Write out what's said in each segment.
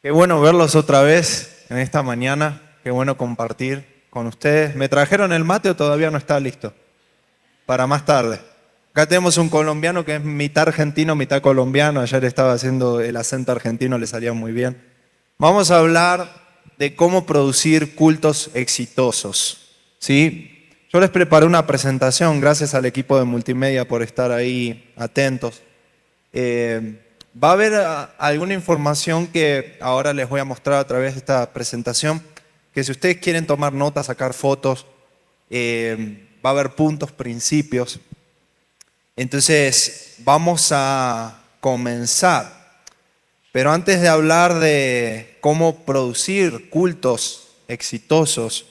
Qué bueno verlos otra vez en esta mañana. Qué bueno compartir con ustedes. ¿Me trajeron el mate o todavía no está listo? Para más tarde. Acá tenemos un colombiano que es mitad argentino, mitad colombiano. Ayer estaba haciendo el acento argentino, le salía muy bien. Vamos a hablar de cómo producir cultos exitosos. ¿Sí? Yo les preparé una presentación, gracias al equipo de multimedia por estar ahí atentos. Va a haber alguna información que ahora les voy a mostrar a través de esta presentación, que si ustedes quieren tomar notas, sacar fotos, va a haber puntos, principios. Entonces, vamos a comenzar. Pero antes de hablar de cómo producir cultos exitosos,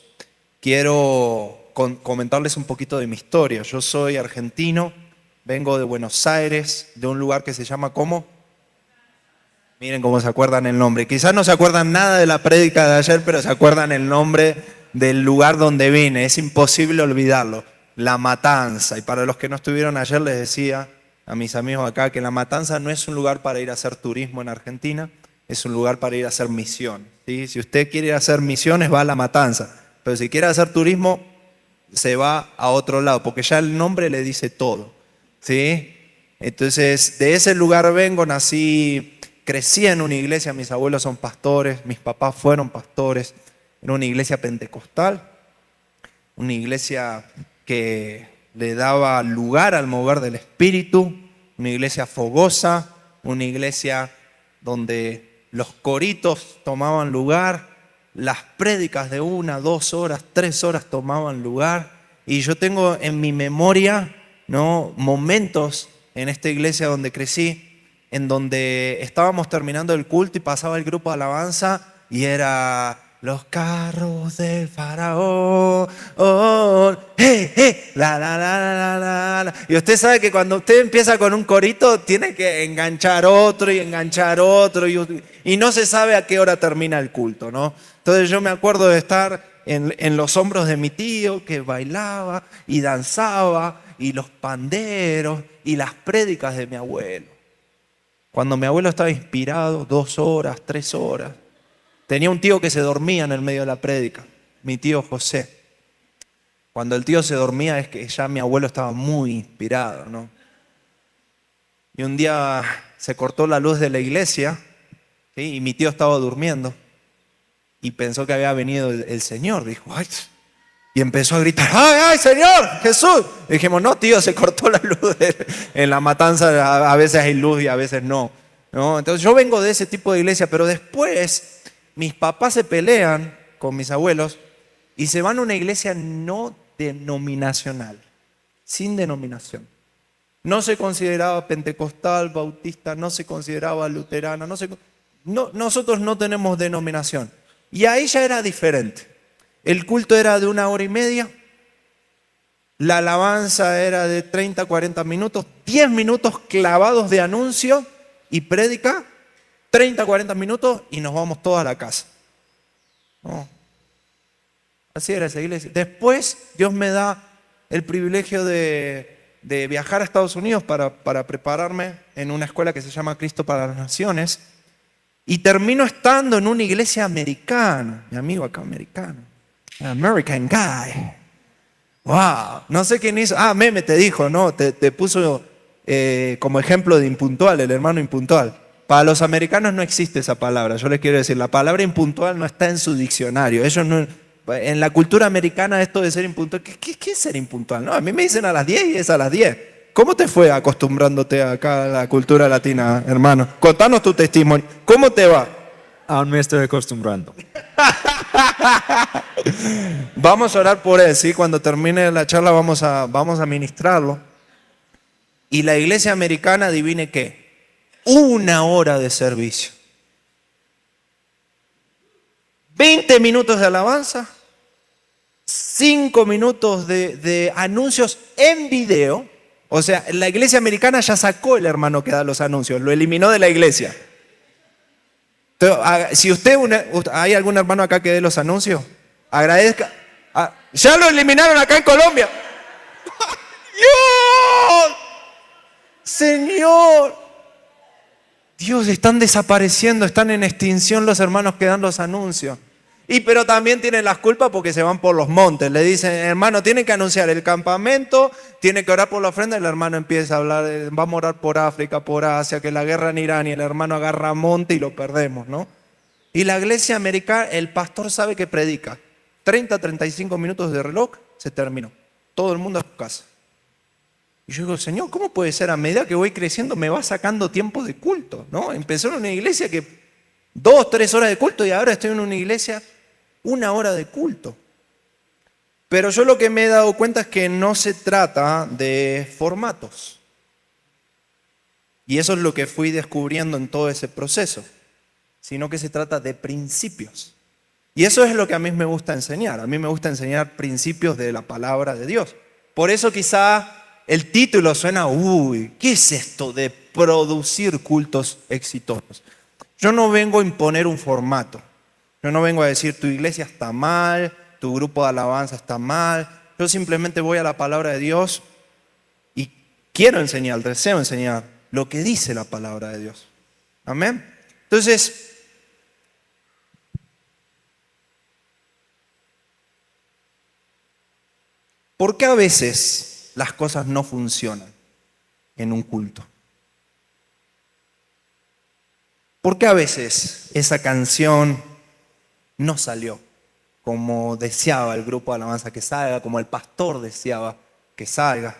quiero comentarles un poquito de mi historia. Yo soy argentino, vengo de Buenos Aires, de un lugar que se llama ¿cómo? Miren cómo se acuerdan el nombre. Quizás no se acuerdan nada de la prédica de ayer, pero se acuerdan el nombre del lugar donde vine. Es imposible olvidarlo. La Matanza. Y para los que no estuvieron ayer les decía a mis amigos acá que La Matanza no es un lugar para ir a hacer turismo en Argentina, es un lugar para ir a hacer misión. ¿Sí? Si usted quiere ir a hacer misiones, va a La Matanza. Pero si quiere hacer turismo, se va a otro lado, porque ya el nombre le dice todo. ¿Sí? Entonces, de ese lugar vengo, crecí en una iglesia, mis abuelos son pastores, mis papás fueron pastores, en una iglesia pentecostal, una iglesia que le daba lugar al mover del Espíritu, una iglesia fogosa, una iglesia donde los coritos tomaban lugar, las prédicas de 1, 2 horas, 3 horas tomaban lugar, y yo tengo en mi memoria, ¿no?, momentos en esta iglesia donde crecí, en donde estábamos terminando el culto y pasaba el grupo de alabanza y era los carros del faraón, hey, hey, la, la, la, la, la, la. Y usted sabe que cuando usted empieza con un corito tiene que enganchar otro y enganchar otro y no se sabe a qué hora termina el culto, ¿no? Entonces yo me acuerdo de estar en los hombros de mi tío que bailaba y danzaba y los panderos y las prédicas de mi abuelo. Cuando mi abuelo estaba inspirado, 2 horas, 3 horas. Tenía un tío que se dormía en el medio de la prédica, mi tío José. Cuando el tío se dormía es que ya mi abuelo estaba muy inspirado, ¿no? Y un día se cortó la luz de la iglesia, ¿sí? Y mi tío estaba durmiendo y pensó que había venido el Señor. Dijo, ¡ay! Y empezó a gritar, ¡ay, ay, Señor, Jesús! Y dijimos, no, tío, se cortó la luz. En La Matanza a veces hay luz y a veces no. Entonces yo vengo de ese tipo de iglesia, pero después mis papás se pelean con mis abuelos y se van a una iglesia no denominacional, sin denominación. No se consideraba pentecostal, bautista, no se consideraba luterana, nosotros no tenemos denominación. Y ahí ya era diferente. El culto era de 1 hora y media, la alabanza era de 30, 40 minutos, 10 minutos clavados de anuncio y prédica, 30, 40 minutos y nos vamos todos a la casa. No. Así era esa iglesia. Después Dios me da el privilegio de viajar a Estados Unidos para prepararme en una escuela que se llama Cristo para las Naciones y termino estando en una iglesia americana, mi amigo acá americano. American guy. Wow. No sé quién hizo. Meme te dijo, ¿no? Te puso como ejemplo de impuntual, el hermano impuntual. Para los americanos no existe esa palabra. Yo les quiero decir, la palabra impuntual no está en su diccionario. Ellos no, en la cultura americana esto de ser impuntual, ¿qué es ser impuntual? No, a mí me dicen a las 10 y es a las 10. ¿Cómo te fue acostumbrándote acá a la cultura latina, hermano? Contanos tu testimonio. ¿Cómo te va? Aún me estoy acostumbrando. Vamos a orar por él, ¿sí? Cuando termine la charla vamos a ministrarlo. Y la iglesia americana, adivine qué, 1 hora de servicio. 20 minutos de alabanza, 5 minutos de anuncios en video. O sea, la iglesia americana ya sacó el hermano que da los anuncios, lo eliminó de la iglesia. Entonces, si hay algún hermano acá que dé los anuncios, agradezca. Ya lo eliminaron acá en Colombia. ¡Dios! Señor. Dios, están desapareciendo, están en extinción los hermanos que dan los anuncios. Pero también tienen las culpas porque se van por los montes. Le dicen, hermano, tienen que anunciar el campamento, tiene que orar por la ofrenda. Y el hermano empieza a hablar, vamos a orar por África, por Asia, que la guerra en Irán. Y el hermano agarra monte y lo perdemos, ¿no? Y la iglesia americana, el pastor sabe que predica. 35 minutos de reloj, se terminó. Todo el mundo a su casa. Y yo digo, Señor, ¿cómo puede ser? A medida que voy creciendo me va sacando tiempo de culto, ¿no? Empezó en una iglesia que 2, 3 horas de culto y ahora estoy en una iglesia 1 hora de culto. Pero yo lo que me he dado cuenta es que no se trata de formatos. Y eso es lo que fui descubriendo en todo ese proceso. Sino que se trata de principios. Y eso es lo que a mí me gusta enseñar. A mí me gusta enseñar principios de la palabra de Dios. Por eso quizá el título suena, ¿qué es esto de producir cultos exitosos? Yo no vengo a imponer un formato. Yo no vengo a decir tu iglesia está mal, tu grupo de alabanza está mal. Yo simplemente voy a la palabra de Dios y quiero enseñar, deseo enseñar lo que dice la palabra de Dios. Amén. Entonces, ¿por qué a veces las cosas no funcionan en un culto? ¿Por qué a veces esa canción no salió como deseaba el grupo de alabanza que salga, como el pastor deseaba que salga?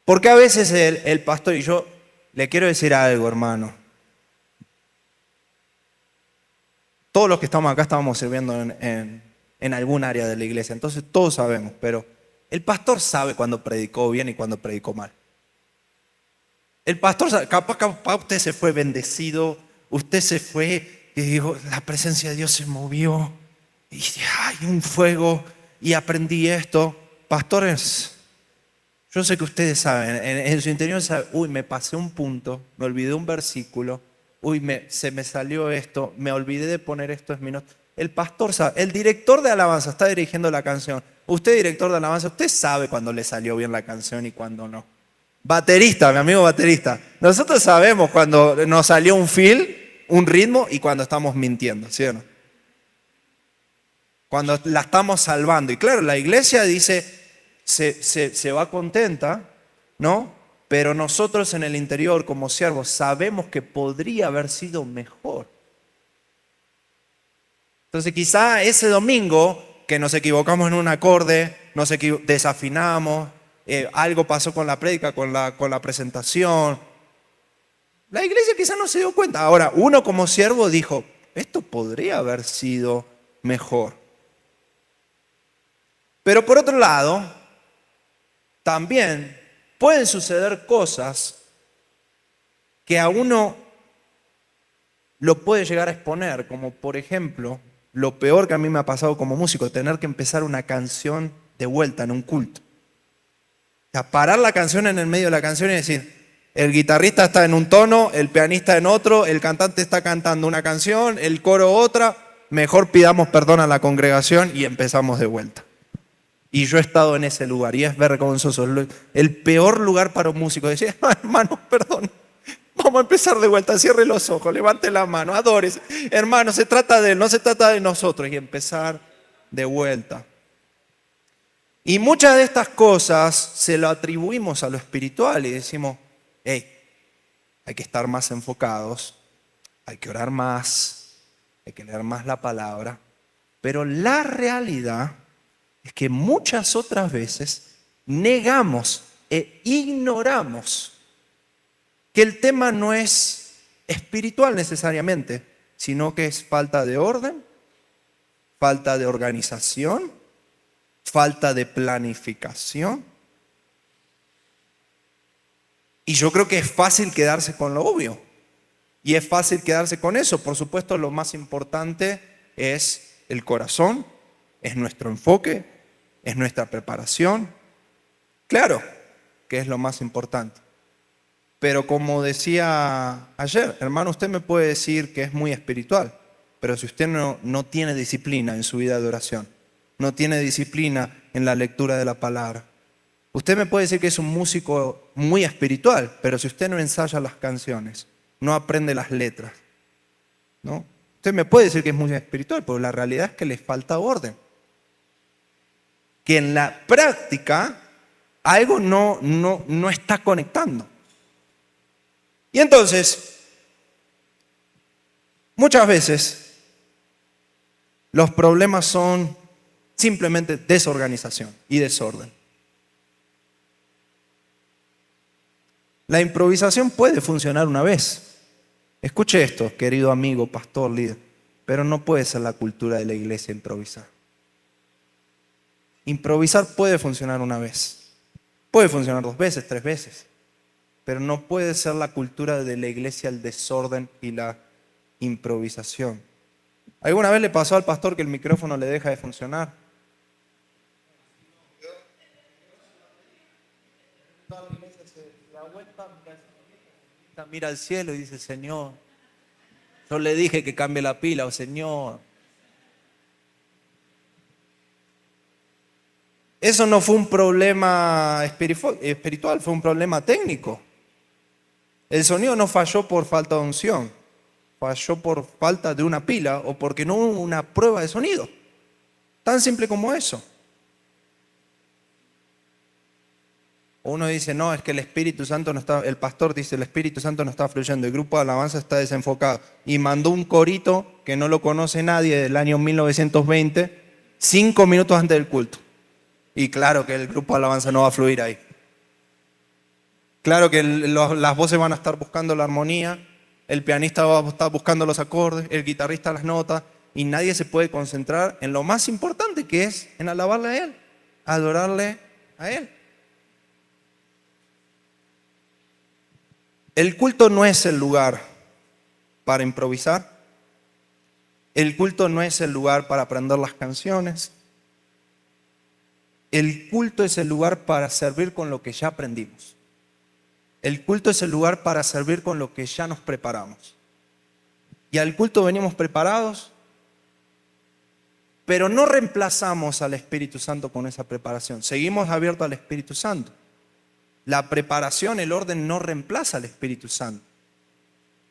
¿Por qué a veces el pastor, y yo le quiero decir algo, hermano? Todos los que estamos acá estábamos sirviendo en algún área de la iglesia, entonces todos sabemos, pero el pastor sabe cuando predicó bien y cuando predicó mal. El pastor sabe, capaz usted se fue bendecido, usted se fue y dijo, la presencia de Dios se movió y hay un fuego y aprendí esto. Pastores, yo sé que ustedes saben, en su interior saben, me pasé un punto, me olvidé un versículo, se me salió esto, me olvidé de poner esto en mi nota. El pastor sabe, el director de alabanza está dirigiendo la canción. Usted, director de alabanza, usted sabe cuando le salió bien la canción y cuando no. Baterista, mi amigo baterista, nosotros sabemos cuando nos salió un feel, un ritmo y cuando estamos mintiendo, ¿sí o no? Cuando la estamos salvando. Y claro, la iglesia dice, se va contenta, ¿no? Pero nosotros en el interior, como siervos, sabemos que podría haber sido mejor. Entonces quizá ese domingo que nos equivocamos en un acorde, desafinamos, algo pasó con la prédica, con la presentación. La iglesia quizá no se dio cuenta. Ahora, uno como siervo dijo, esto podría haber sido mejor. Pero por otro lado, también pueden suceder cosas que a uno lo puede llegar a exponer, como por ejemplo, lo peor que a mí me ha pasado como músico, tener que empezar una canción de vuelta en un culto. O sea, parar la canción en el medio de la canción y decir, el guitarrista está en un tono, el pianista en otro, el cantante está cantando una canción, el coro otra, mejor pidamos perdón a la congregación y empezamos de vuelta. Y yo he estado en ese lugar y es vergonzoso. El peor lugar para un músico. Decir, hermano, perdón. Vamos a empezar de vuelta. Cierre los ojos, levante la mano, adores. Hermano, se trata de él, no se trata de nosotros. Y empezar de vuelta. Y muchas de estas cosas se lo atribuimos a lo espiritual y decimos, hey, hay que estar más enfocados, hay que orar más, hay que leer más la palabra. Pero la realidad es que muchas otras veces negamos e ignoramos que el tema no es espiritual necesariamente, sino que es falta de orden, falta de organización, falta de planificación. Y yo creo que es fácil quedarse con lo obvio. Y es fácil quedarse con eso. Por supuesto, lo más importante es el corazón, es nuestro enfoque, es nuestra preparación. Claro que es lo más importante. Pero como decía ayer, hermano, usted me puede decir que es muy espiritual, pero si usted no tiene disciplina en su vida de oración, no tiene disciplina en la lectura de la palabra, usted me puede decir que es un músico muy espiritual, pero si usted no ensaya las canciones, no aprende las letras, ¿no? Usted me puede decir que es muy espiritual, pero la realidad es que les falta orden. Que en la práctica algo no está conectando. Y entonces, muchas veces, los problemas son simplemente desorganización y desorden. La improvisación puede funcionar una vez. Escuche esto, querido amigo, pastor, líder, pero no puede ser la cultura de la iglesia improvisar. Improvisar puede funcionar una vez, puede funcionar 2 veces, 3 veces, pero no puede ser la cultura de la iglesia el desorden y la improvisación. ¿Alguna vez le pasó al pastor que el micrófono le deja de funcionar? Mira al cielo y dice, Señor, yo le dije que cambie la pila, o Señor. Eso no fue un problema espiritual, fue un problema técnico. El sonido no falló por falta de unción, falló por falta de una pila o porque no hubo una prueba de sonido. Tan simple como eso. Uno dice, no, es que el Espíritu Santo no está, el pastor dice, el Espíritu Santo no está fluyendo, el grupo de alabanza está desenfocado. Y mandó un corito que no lo conoce nadie del año 1920, 5 minutos antes del culto. Y claro que el grupo de alabanza no va a fluir ahí. Claro que las voces van a estar buscando la armonía, el pianista va a estar buscando los acordes, el guitarrista las notas, y nadie se puede concentrar en lo más importante que es en alabarle a Él, adorarle a Él. El culto no es el lugar para improvisar. El culto no es el lugar para aprender las canciones. El culto es el lugar para servir con lo que ya aprendimos. El culto es el lugar para servir con lo que ya nos preparamos. Y al culto venimos preparados, pero no reemplazamos al Espíritu Santo con esa preparación. Seguimos abiertos al Espíritu Santo. La preparación, el orden no reemplaza al Espíritu Santo.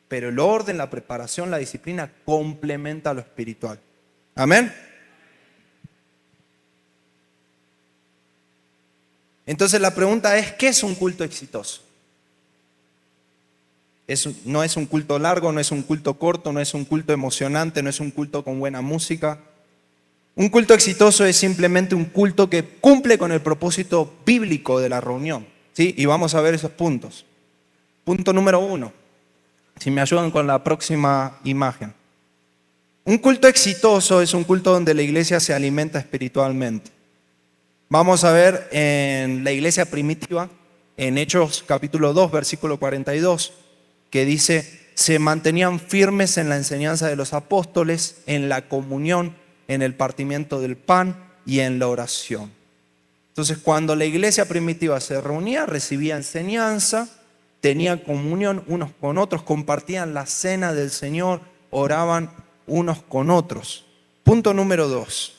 Pero el orden, la preparación, la disciplina complementa lo espiritual. Amén. Entonces la pregunta es, ¿qué es un culto exitoso? No es un culto largo, no es un culto corto, no es un culto emocionante, no es un culto con buena música. Un culto exitoso es simplemente un culto que cumple con el propósito bíblico de la reunión. ¿Sí? Y vamos a ver esos puntos. Punto número 1. Si me ayudan con la próxima imagen. Un culto exitoso es un culto donde la iglesia se alimenta espiritualmente. Vamos a ver en la iglesia primitiva, en Hechos capítulo 2, versículo 42, que dice, se mantenían firmes en la enseñanza de los apóstoles, en la comunión, en el partimiento del pan y en la oración. Entonces, cuando la iglesia primitiva se reunía, recibía enseñanza, tenía comunión unos con otros, compartían la cena del Señor, oraban unos con otros. Punto número 2.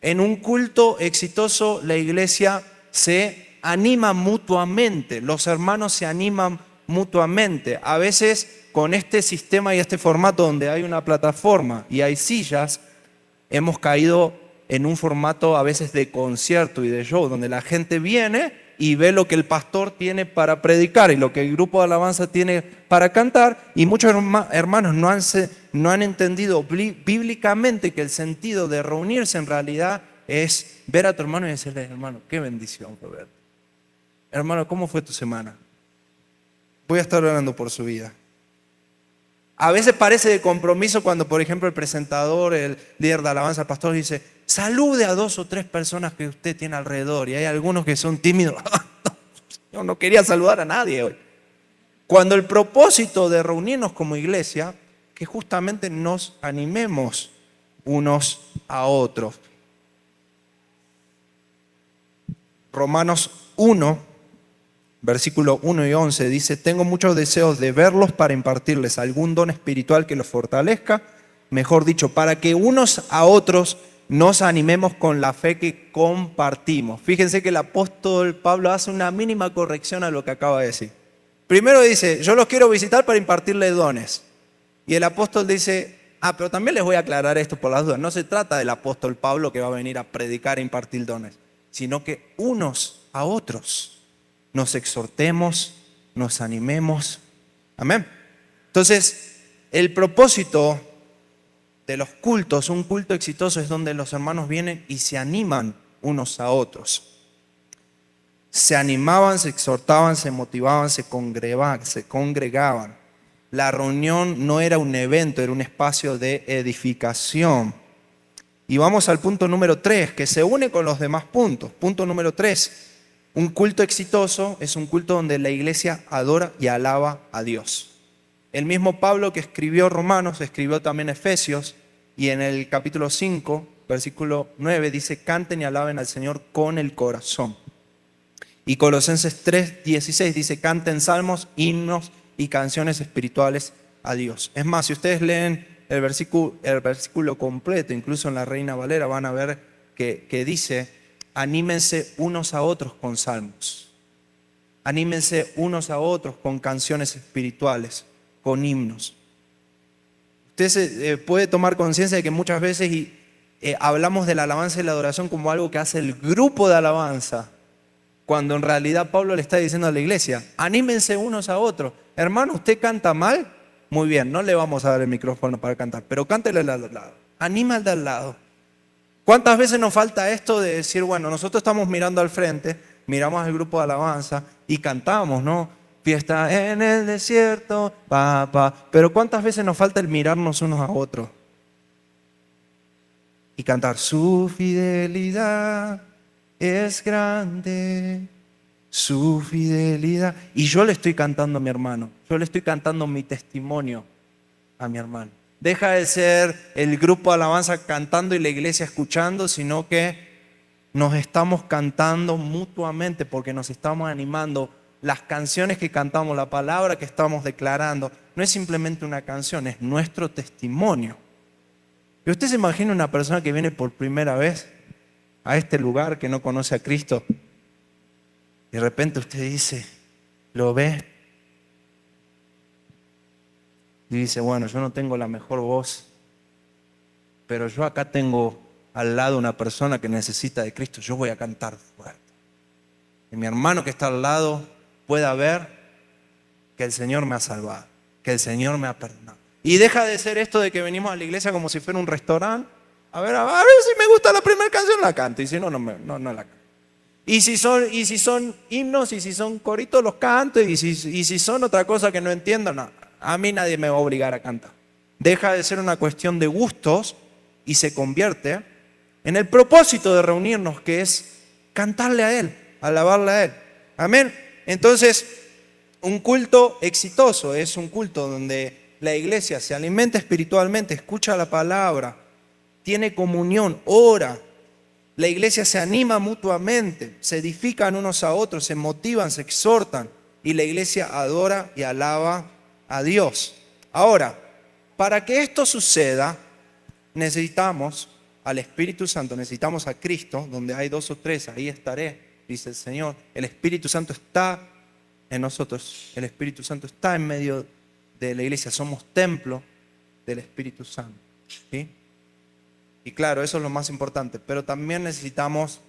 En un culto exitoso, la iglesia se anima mutuamente, los hermanos se animan mutuamente. A veces, con este sistema y este formato donde hay una plataforma y hay sillas, hemos caído en un formato a veces de concierto y de show, donde la gente viene y ve lo que el pastor tiene para predicar y lo que el grupo de alabanza tiene para cantar, y muchos hermanos no han entendido bíblicamente que el sentido de reunirse en realidad es ver a tu hermano y decirle, hermano, qué bendición fue verte. Hermano, ¿cómo fue tu semana? Voy a estar orando por su vida. A veces parece de compromiso cuando, por ejemplo, el presentador, el líder de alabanza, el pastor dice, salude a 2 o 3 personas que usted tiene alrededor. Y hay algunos que son tímidos. Yo no quería saludar a nadie hoy. Cuando el propósito de reunirnos como iglesia, que justamente nos animemos unos a otros. Romanos 1. Versículo 1 y 11 dice, tengo muchos deseos de verlos para impartirles algún don espiritual que los fortalezca, mejor dicho, para que unos a otros nos animemos con la fe que compartimos. Fíjense que el apóstol Pablo hace una mínima corrección a lo que acaba de decir. Primero dice, yo los quiero visitar para impartirles dones. Y el apóstol dice, pero también les voy a aclarar esto por las dudas. No se trata del apóstol Pablo que va a venir a predicar e impartir dones, sino que unos a otros nos exhortemos, nos animemos. Amén. Entonces, el propósito de los cultos, un culto exitoso es donde los hermanos vienen y se animan unos a otros. Se animaban, se exhortaban, se motivaban, se congregaban. La reunión no era un evento, era un espacio de edificación. Y vamos al punto número 3, que se une con los demás puntos. Punto número 3, un culto exitoso es un culto donde la iglesia adora y alaba a Dios. El mismo Pablo que escribió Romanos, escribió también Efesios, y en el capítulo 5, versículo 9, dice, canten y alaben al Señor con el corazón. Y Colosenses 3:16 dice, canten salmos, himnos y canciones espirituales a Dios. Es más, si ustedes leen el versículo completo, incluso en la Reina Valera, van a ver que dice, anímense unos a otros con salmos. Anímense unos a otros con canciones espirituales, con himnos. Usted puede tomar conciencia de que muchas veces hablamos de la alabanza y la adoración como algo que hace el grupo de alabanza, cuando en realidad Pablo le está diciendo a la iglesia, anímense unos a otros. Hermano, ¿usted canta mal? Muy bien, no le vamos a dar el micrófono para cantar, pero cántele al lado. Anima al de al lado. ¿Cuántas veces nos falta esto de decir, bueno, nosotros estamos mirando al frente, miramos al grupo de alabanza y cantamos, ¿no? Fiesta en el desierto, pero ¿cuántas veces nos falta el mirarnos unos a otros? Y cantar, su fidelidad es grande, su fidelidad. Y yo le estoy cantando a mi hermano, yo le estoy cantando mi testimonio a mi hermano. Deja de ser el grupo de alabanza cantando y la iglesia escuchando, sino que nos estamos cantando mutuamente porque nos estamos animando. Las canciones que cantamos, la palabra que estamos declarando, no es simplemente una canción, es nuestro testimonio. ¿Y usted se imagina una persona que viene por primera vez a este lugar, que no conoce a Cristo? De repente usted dice, lo ve y dice, bueno, yo no tengo la mejor voz, pero yo acá tengo al lado una persona que necesita de Cristo, yo voy a cantar fuerte. Que mi hermano que está al lado pueda ver que el Señor me ha salvado, que el Señor me ha perdonado. Y deja de ser esto de que venimos a la iglesia como si fuera un restaurante. A ver si me gusta la primera canción, la canto. Y si no, no la canto. Y si son himnos, y si son coritos, los canto. Y si son otra cosa que no entiendo, no. A mí nadie me va a obligar a cantar. Deja de ser una cuestión de gustos y se convierte en el propósito de reunirnos, que es cantarle a Él, alabarle a Él. Amén. Entonces, un culto exitoso es un culto donde la iglesia se alimenta espiritualmente, escucha la palabra, tiene comunión, ora. La iglesia se anima mutuamente, se edifican unos a otros, se motivan, se exhortan, y la iglesia adora y alaba a Dios. Ahora, para que esto suceda, necesitamos al Espíritu Santo, necesitamos a Cristo. Donde hay 2 o 3, ahí estaré, dice el Señor. El Espíritu Santo está en nosotros, el Espíritu Santo está en medio de la iglesia, somos templo del Espíritu Santo, ¿sí? Y claro, eso es lo más importante, pero también necesitamos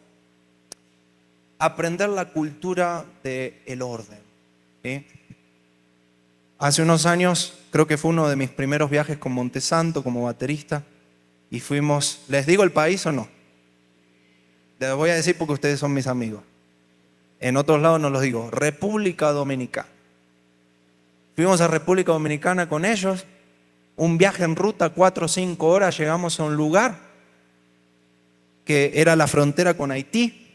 aprender la cultura del orden, ¿sí? Hace unos años, creo que fue uno de mis primeros viajes con Montesanto como baterista, y fuimos, ¿les digo el país o no? Les voy a decir porque ustedes son mis amigos. En otros lados no los digo. República Dominicana. Fuimos a República Dominicana con ellos, un viaje en ruta, 4 o 5 horas, llegamos a un lugar que era la frontera con Haití,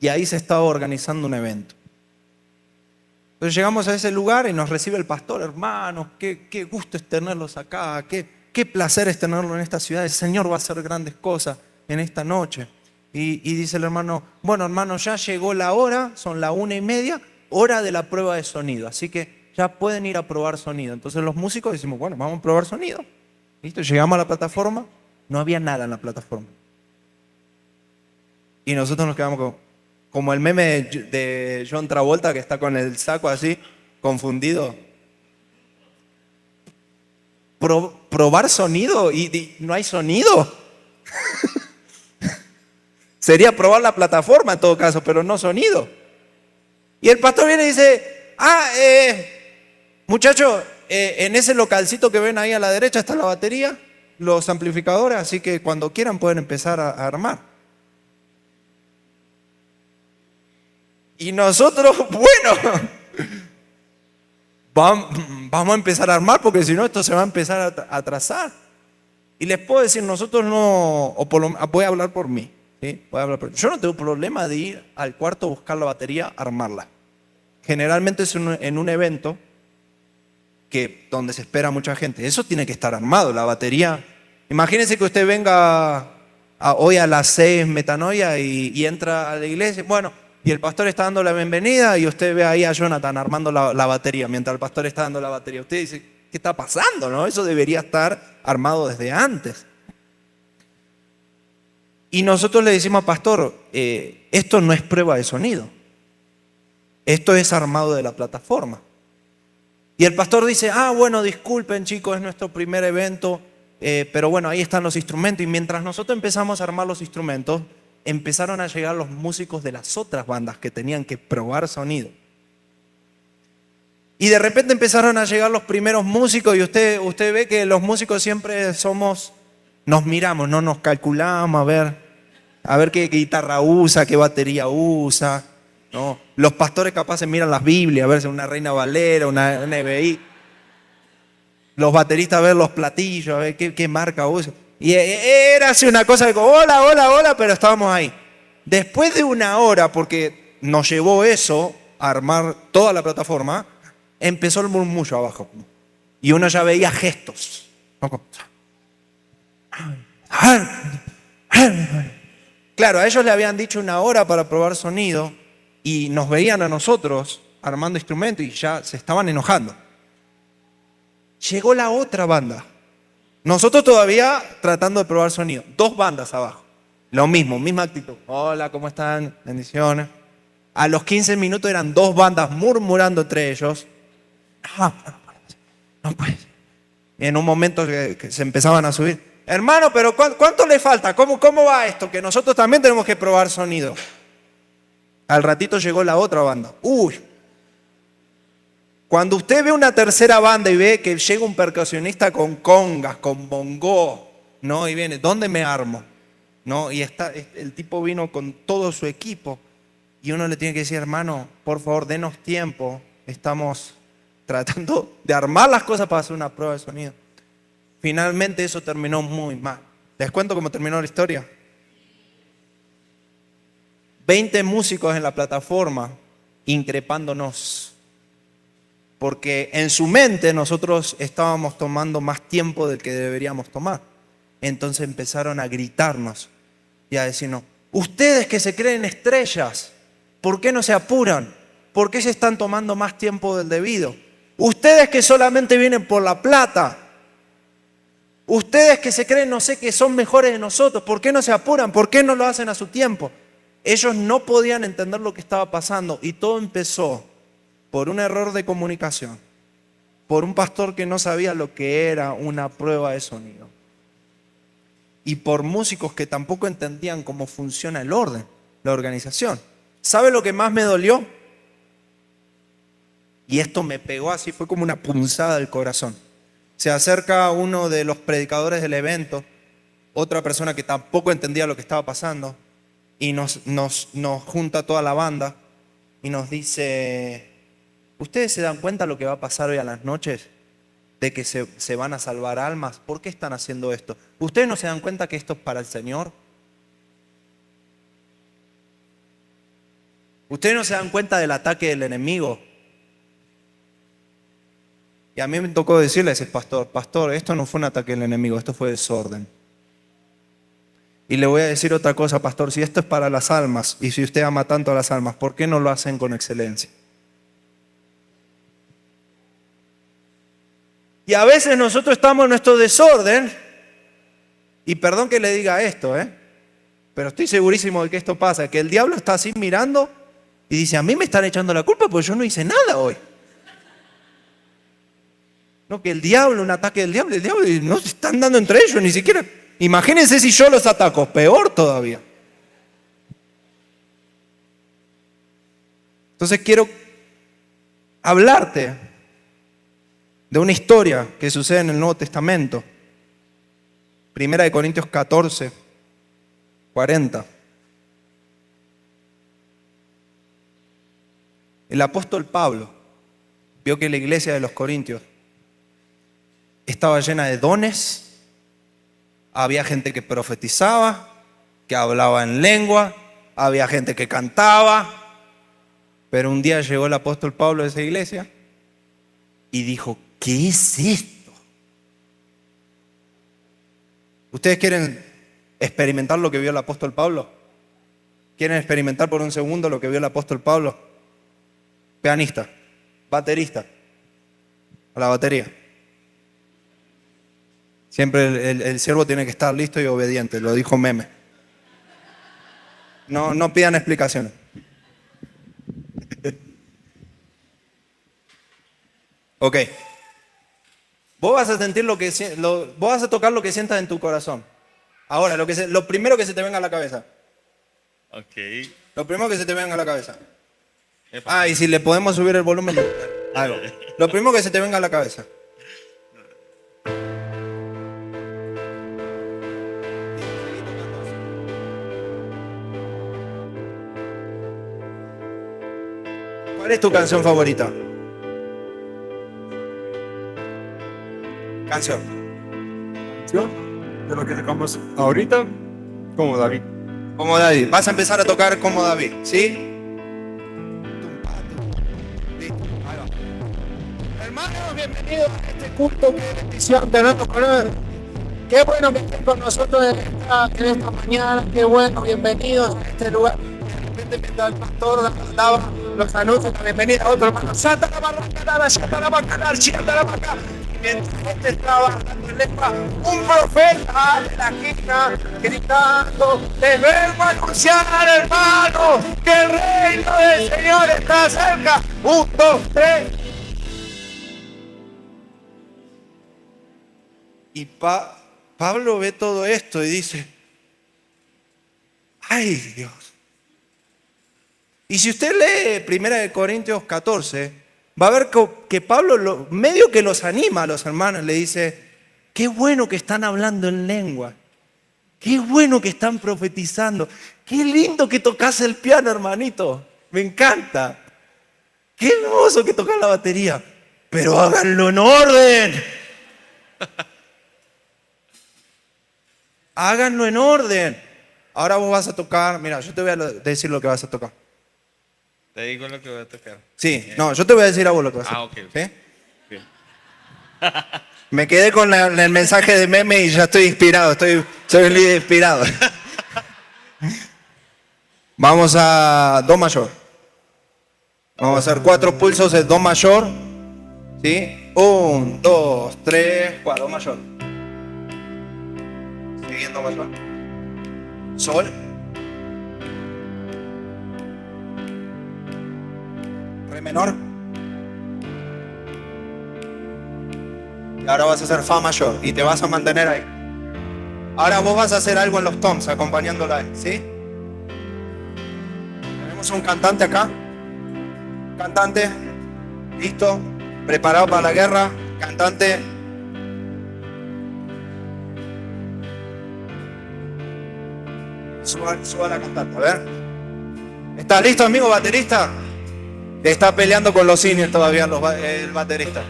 y ahí se estaba organizando un evento. Entonces llegamos a ese lugar y nos recibe el pastor, hermanos, qué gusto es tenerlos acá, qué placer es tenerlo en esta ciudad, el Señor va a hacer grandes cosas en esta noche. Y dice el hermano, bueno hermano, ya llegó la hora, son las 1:30, hora de la prueba de sonido, así que ya pueden ir a probar sonido. Entonces los músicos decimos, bueno, vamos a probar sonido. ¿Listo? Llegamos a la plataforma, no había nada en la plataforma. Y nosotros nos quedamos como el meme de John Travolta, que está con el saco así, confundido. Probar sonido y no hay sonido. Sería probar la plataforma en todo caso, pero no sonido. Y el pastor viene y dice, muchachos, en ese localcito que ven ahí a la derecha está la batería, los amplificadores, así que cuando quieran pueden empezar a armar. Y nosotros, bueno, vamos a empezar a armar porque si no esto se va a empezar a atrasar. Y les puedo decir, nosotros no, voy a hablar por mí. ¿Sí? Yo no tengo problema de ir al cuarto a buscar la batería, armarla. Generalmente es en un evento donde se espera mucha gente. Eso tiene que estar armado, la batería. Imagínense que usted venga hoy a las 6 metanoia y entra a la iglesia. Bueno, y el pastor está dando la bienvenida y usted ve ahí a Jonathan armando la batería mientras el pastor está dando la batería. Usted dice, ¿qué está pasando? ¿No? Eso debería estar armado desde antes. Y nosotros le decimos al pastor, esto no es prueba de sonido. Esto es armado de la plataforma. Y el pastor dice, bueno, disculpen chicos, es nuestro primer evento, pero bueno, ahí están los instrumentos. Y mientras nosotros empezamos a armar los instrumentos, empezaron a llegar los músicos de las otras bandas que tenían que probar sonido. Y de repente empezaron a llegar los primeros músicos y usted ve que los músicos siempre nos miramos, no nos calculamos a ver qué guitarra usa, qué batería usa. ¿No? Los pastores capaces miran las Biblias, a ver si una Reina Valera, una NBI. Los bateristas a ver los platillos, a ver qué marca usa. Y era así una cosa de hola, pero estábamos ahí. Después de una hora, porque nos llevó eso a armar toda la plataforma, empezó el murmullo abajo. Y uno ya veía gestos. Claro, a ellos le habían dicho una hora para probar sonido y nos veían a nosotros armando instrumentos y ya se estaban enojando. Llegó la otra banda. Nosotros todavía tratando de probar sonido. 2 bandas abajo. Lo mismo, misma actitud. Hola, ¿cómo están? Bendiciones. A los 15 minutos eran 2 bandas murmurando entre ellos. No puede. Y en un momento que se empezaban a subir. Hermano, pero ¿cuánto le falta? ¿Cómo va esto? Que nosotros también tenemos que probar sonido. Al ratito llegó la otra banda. Cuando usted ve una tercera banda y ve que llega un percusionista con congas, con bongó, ¿no? Y viene, ¿dónde me armo? ¿No? Y el tipo vino con todo su equipo. Y uno le tiene que decir, hermano, por favor, denos tiempo. Estamos tratando de armar las cosas para hacer una prueba de sonido. Finalmente eso terminó muy mal. ¿Les cuento cómo terminó la historia? 20 músicos en la plataforma increpándonos. Porque en su mente nosotros estábamos tomando más tiempo del que deberíamos tomar. Entonces empezaron a gritarnos y a decirnos, ustedes que se creen estrellas, ¿por qué no se apuran? ¿Por qué se están tomando más tiempo del debido? Ustedes que solamente vienen por la plata, ustedes que se creen, no sé, que son mejores de nosotros, ¿por qué no se apuran? ¿Por qué no lo hacen a su tiempo? Ellos no podían entender lo que estaba pasando y todo empezó por un error de comunicación, por un pastor que no sabía lo que era una prueba de sonido y por músicos que tampoco entendían cómo funciona el orden, la organización. ¿Sabe lo que más me dolió? Y esto me pegó así, fue como una punzada del corazón. Se acerca uno de los predicadores del evento, otra persona que tampoco entendía lo que estaba pasando, y nos junta toda la banda y nos dice, ¿ustedes se dan cuenta lo que va a pasar hoy a las noches? De que se van a salvar almas. ¿Por qué están haciendo esto? ¿Ustedes no se dan cuenta que esto es para el Señor? ¿Ustedes no se dan cuenta del ataque del enemigo? Y a mí me tocó decirle a ese pastor, esto no fue un ataque del enemigo, esto fue desorden. Y le voy a decir otra cosa, pastor, si esto es para las almas y si usted ama tanto a las almas, ¿por qué no lo hacen con excelencia? Y a veces nosotros estamos en nuestro desorden, y perdón que le diga esto, pero estoy segurísimo de que esto pasa, que el diablo está así mirando y dice, a mí me están echando la culpa porque yo no hice nada hoy. No, que el diablo, un ataque del diablo, no se están dando entre ellos ni siquiera. Imagínense si yo los ataco, peor todavía. Entonces quiero hablarte de una historia que sucede en el Nuevo Testamento. Primera de Corintios 14, 40. El apóstol Pablo vio que la iglesia de los Corintios estaba llena de dones, había gente que profetizaba, que hablaba en lengua, había gente que cantaba, pero un día llegó el apóstol Pablo a esa iglesia y dijo, ¿qué es esto? ¿Ustedes quieren experimentar lo que vio el apóstol Pablo? ¿Quieren experimentar por un segundo lo que vio el apóstol Pablo? Pianista, baterista, a la batería. Siempre el siervo tiene que estar listo y obediente, lo dijo Meme. No pidan explicaciones. Ok. Vos vas a sentir vos vas a tocar lo que sientas en tu corazón. Ahora, lo primero que se te venga a la cabeza. Ok. Lo primero que se te venga a la cabeza. Y si le podemos subir el volumen. Algo. Lo primero que se te venga a la cabeza. ¿Cuál es tu canción favorita? Canción. De lo que tocamos ahorita, como David. Como David. Vas a empezar a tocar como David, ¿sí? Listo, ahí va. Hermanos, bienvenidos a este culto. Qué bendición tenerlos con él. Qué bueno que estén con nosotros en esta mañana. Qué bueno, bienvenidos a este lugar. De repente, mientras el pastor daba los anuncios, la bienvenida a otro hermano. Santa la barranca, santa la bacanal, santa la bacanal. Mientras este estaba hablando en lengua, un profeta de la esquina gritando: les vengo a anunciar, hermano, que el reino del Señor está cerca. 1, 2, 3. Y Pablo ve todo esto y dice: ¡ay, Dios! Y si usted lee 1 Corintios 14, va a ver que Pablo medio que los anima a los hermanos, le dice: qué bueno que están hablando en lengua, qué bueno que están profetizando, qué lindo que tocas el piano, hermanito, me encanta, qué hermoso que tocas la batería, pero háganlo en orden. Háganlo en orden. Ahora vos vas a tocar, mira, yo te voy a decir lo que vas a tocar. Te digo lo que voy a tocar. Sí, no, yo te voy a decir a vos lo que vas a tocar. Ok. ¿Sí? Bien. Me quedé con el mensaje de Meme y ya estoy inspirado, soy un líder inspirado. Vamos a Do mayor. Vamos a hacer 4 pulsos de Do mayor. ¿Sí? 1, 2, 3, 4, Do mayor. Siguiendo mayor. Sol. Re menor. Y ahora vas a hacer Fa mayor y te vas a mantener ahí. Ahora vos vas a hacer algo en los toms acompañándola ahí, ¿sí? Tenemos un cantante acá. Cantante. Listo. Preparado para la guerra. Cantante. Suba la cantante, a ver. ¿Estás listo, amigo baterista? Está peleando con los seniors todavía el baterista.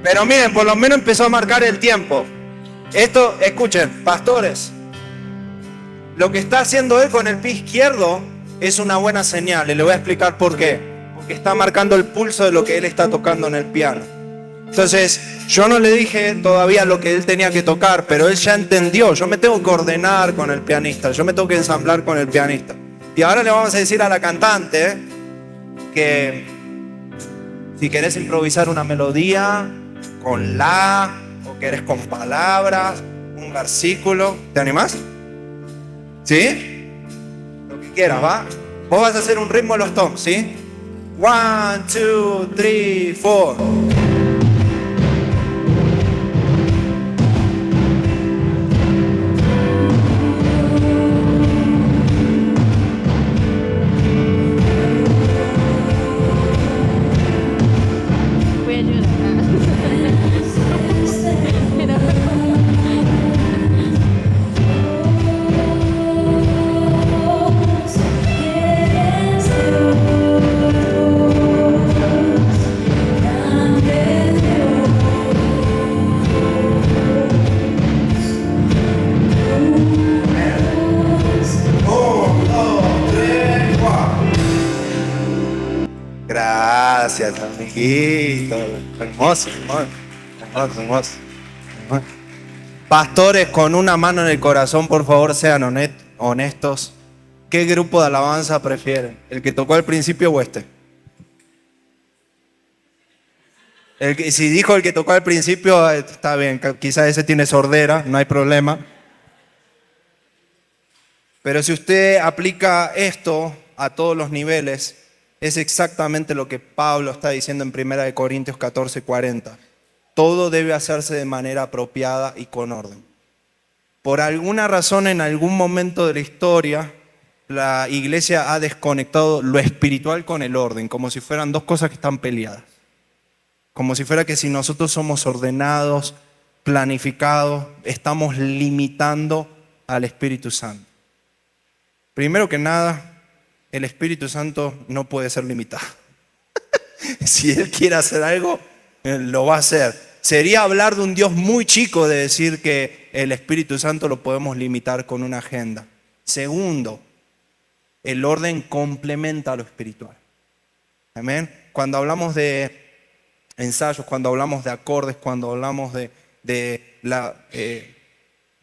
Pero miren, por lo menos empezó a marcar el tiempo. Esto, escuchen, pastores. Lo que está haciendo él con el pie izquierdo es una buena señal. Y le voy a explicar por qué. Porque está marcando el pulso de lo que él está tocando en el piano. Entonces, yo no le dije todavía lo que él tenía que tocar, pero él ya entendió. Yo me tengo que ordenar con el pianista. Yo me tengo que ensamblar con el pianista. Y ahora le vamos a decir a la cantante que si querés improvisar una melodía con la, o querés con palabras, un versículo, ¿te animás? ¿Sí? Lo que quieras, ¿va? Vos vas a hacer un ritmo de los toms, ¿sí? 1, 2, 3, 4. Gracias, amiguito. Hermoso, hermoso, hermoso, hermoso. Pastores, con una mano en el corazón, por favor, sean honestos. ¿Qué grupo de alabanza prefieren? ¿El que tocó al principio o este? Si dijo el que tocó al principio, está bien, quizás ese tiene sordera, no hay problema. Pero si usted aplica esto a todos los niveles, es exactamente lo que Pablo está diciendo en 1 Corintios 14:40. Todo debe hacerse de manera apropiada y con orden. Por alguna razón, en algún momento de la historia, la iglesia ha desconectado lo espiritual con el orden, como si fueran dos cosas que están peleadas. Como si fuera que si nosotros somos ordenados, planificados, estamos limitando al Espíritu Santo. Primero que nada, el Espíritu Santo no puede ser limitado. Si Él quiere hacer algo, Él lo va a hacer. Sería hablar de un Dios muy chico de decir que el Espíritu Santo lo podemos limitar con una agenda. Segundo, el orden complementa a lo espiritual. Amén. Cuando hablamos de ensayos, cuando hablamos de acordes, cuando hablamos de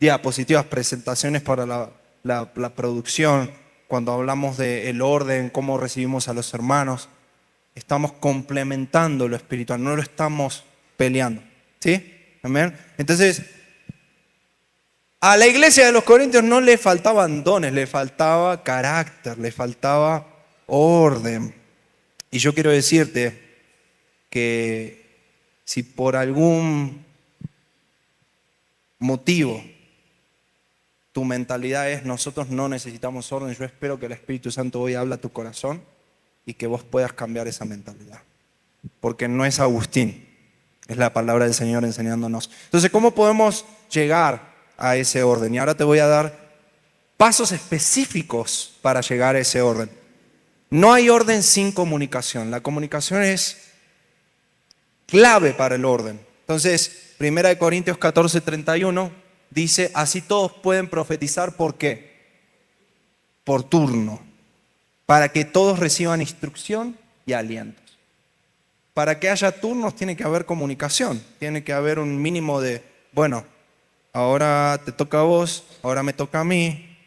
diapositivas, presentaciones para la producción, cuando hablamos del orden, cómo recibimos a los hermanos, estamos complementando lo espiritual, no lo estamos peleando. ¿Sí? Amén. Entonces, a la iglesia de los Corintios no le faltaban dones, le faltaba carácter, le faltaba orden. Y yo quiero decirte que si por algún motivo tu mentalidad es nosotros no necesitamos orden, yo espero que el Espíritu Santo hoy hable a tu corazón y que vos puedas cambiar esa mentalidad. Porque no es Agustín, es la palabra del Señor enseñándonos. Entonces, ¿cómo podemos llegar a ese orden? Y ahora te voy a dar pasos específicos para llegar a ese orden. No hay orden sin comunicación. La comunicación es clave para el orden. Entonces, 1 Corintios 14:31 dice, así todos pueden profetizar, ¿por qué? Por turno, para que todos reciban instrucción y alientos. Para que haya turnos tiene que haber comunicación, tiene que haber un mínimo de, bueno, ahora te toca a vos, ahora me toca a mí.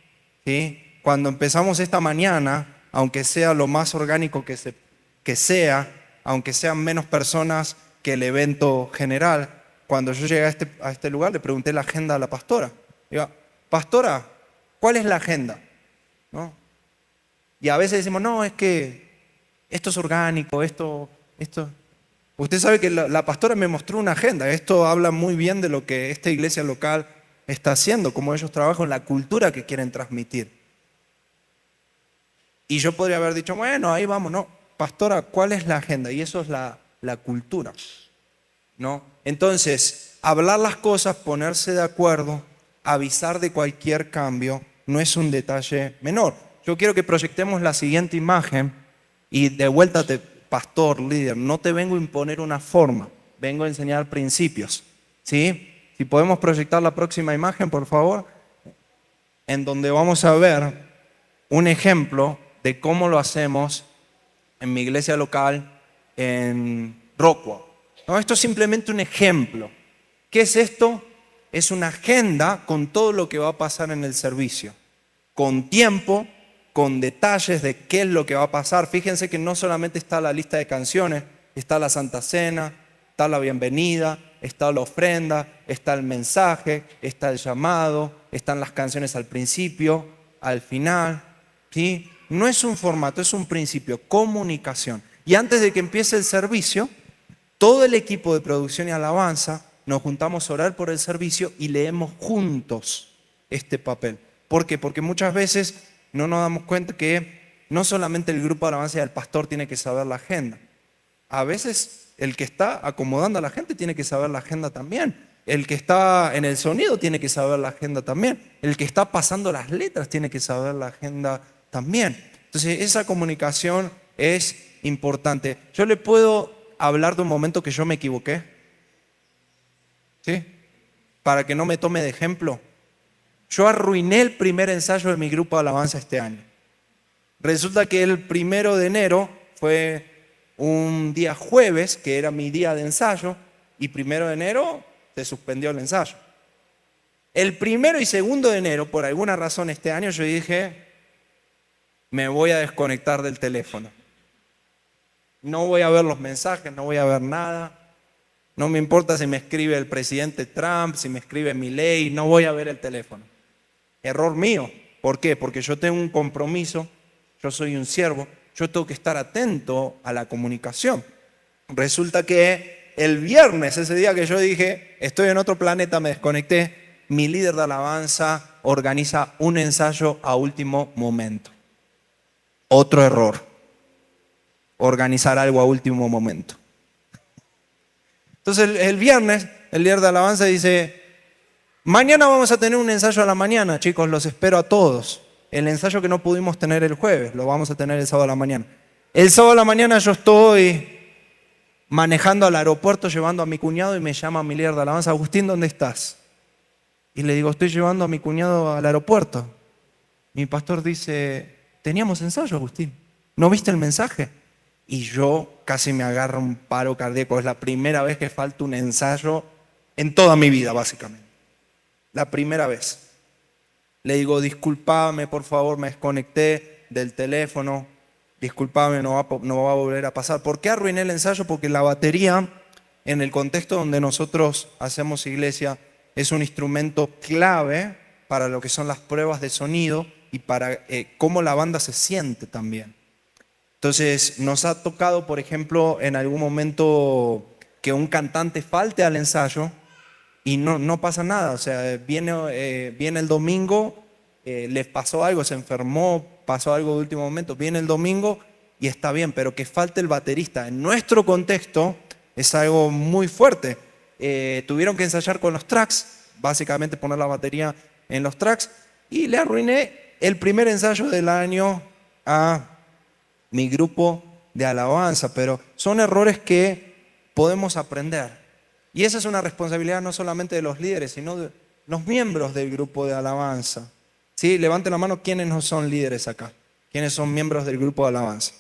¿Sí? Cuando empezamos esta mañana, aunque sea lo más orgánico que sea, aunque sean menos personas que el evento general, cuando yo llegué a este lugar le pregunté la agenda a la pastora. Digo, pastora, ¿cuál es la agenda? ¿No? Y a veces decimos, no, es que esto es orgánico, esto. Usted sabe que la pastora me mostró una agenda. Esto habla muy bien de lo que esta iglesia local está haciendo, cómo ellos trabajan, la cultura que quieren transmitir. Y yo podría haber dicho, bueno, ahí vamos, no. Pastora, ¿cuál es la agenda? Y eso es la cultura, ¿no? Entonces, hablar las cosas, ponerse de acuerdo, avisar de cualquier cambio, no es un detalle menor. Yo quiero que proyectemos la siguiente imagen y de vuelta, pastor, líder, no te vengo a imponer una forma, vengo a enseñar principios. ¿Sí? Si podemos proyectar la próxima imagen, por favor, en donde vamos a ver un ejemplo de cómo lo hacemos en mi iglesia local en Rockwell. No, esto es simplemente un ejemplo. ¿Qué es esto? Es una agenda con todo lo que va a pasar en el servicio, con tiempo, con detalles de qué es lo que va a pasar. Fíjense que no solamente está la lista de canciones, está la Santa Cena, está la bienvenida, está la ofrenda, está el mensaje, está el llamado, están las canciones al principio, al final. ¿Sí? No es un formato, es un principio, comunicación. Y antes de que empiece el servicio, todo el equipo de producción y alabanza nos juntamos a orar por el servicio y leemos juntos este papel. ¿Por qué? Porque muchas veces no nos damos cuenta que no solamente el grupo de alabanza y el pastor tiene que saber la agenda. A veces el que está acomodando a la gente tiene que saber la agenda también. El que está en el sonido tiene que saber la agenda también. El que está pasando las letras tiene que saber la agenda también. Entonces esa comunicación es importante. Yo le puedo hablar de un momento que yo me equivoqué, ¿sí? Para que no me tome de ejemplo. Yo arruiné el primer ensayo de mi grupo de alabanza este año. Resulta que el 1 de enero fue un día jueves, que era mi día de ensayo, y 1 de enero se suspendió el ensayo. El 1 y 2 de enero, por alguna razón este año, yo dije, me voy a desconectar del teléfono. No voy a ver los mensajes, no voy a ver nada. No me importa si me escribe el presidente Trump, si me escribe Milei, no voy a ver el teléfono. Error mío. ¿Por qué? Porque yo tengo un compromiso, yo soy un siervo, yo tengo que estar atento a la comunicación. Resulta que el viernes, ese día que yo dije, estoy en otro planeta, me desconecté, mi líder de alabanza organiza un ensayo a último momento. Otro error. Organizar algo a último momento. Entonces el viernes, el líder de alabanza dice, mañana vamos a tener un ensayo a la mañana, chicos, los espero a todos. El ensayo que no pudimos tener el jueves, lo vamos a tener el sábado a la mañana. El sábado a la mañana yo estoy manejando al aeropuerto, llevando a mi cuñado y me llama mi líder de alabanza, Agustín, ¿dónde estás? Y le digo, estoy llevando a mi cuñado al aeropuerto. Mi pastor dice, teníamos ensayo, Agustín, ¿no viste el mensaje? Y yo casi me agarro un paro cardíaco. Es la primera vez que falta un ensayo en toda mi vida, básicamente. La primera vez. Le digo, discúlpame, por favor, me desconecté del teléfono. Discúlpame, no va a volver a pasar. ¿Por qué arruiné el ensayo? Porque la batería, en el contexto donde nosotros hacemos iglesia, es un instrumento clave para lo que son las pruebas de sonido y para cómo la banda se siente también. Entonces, nos ha tocado, por ejemplo, en algún momento que un cantante falte al ensayo y no pasa nada. O sea, viene el domingo, les pasó algo, se enfermó, pasó algo de último momento, viene el domingo y está bien, pero que falte el baterista. En nuestro contexto es algo muy fuerte. Tuvieron que ensayar con los tracks, básicamente poner la batería en los tracks, y le arruiné el primer ensayo del año a mi grupo de alabanza, pero son errores que podemos aprender. Y esa es una responsabilidad no solamente de los líderes, sino de los miembros del grupo de alabanza. ¿Sí? Levanten la mano quienes no son líderes acá, quienes son miembros del grupo de alabanza.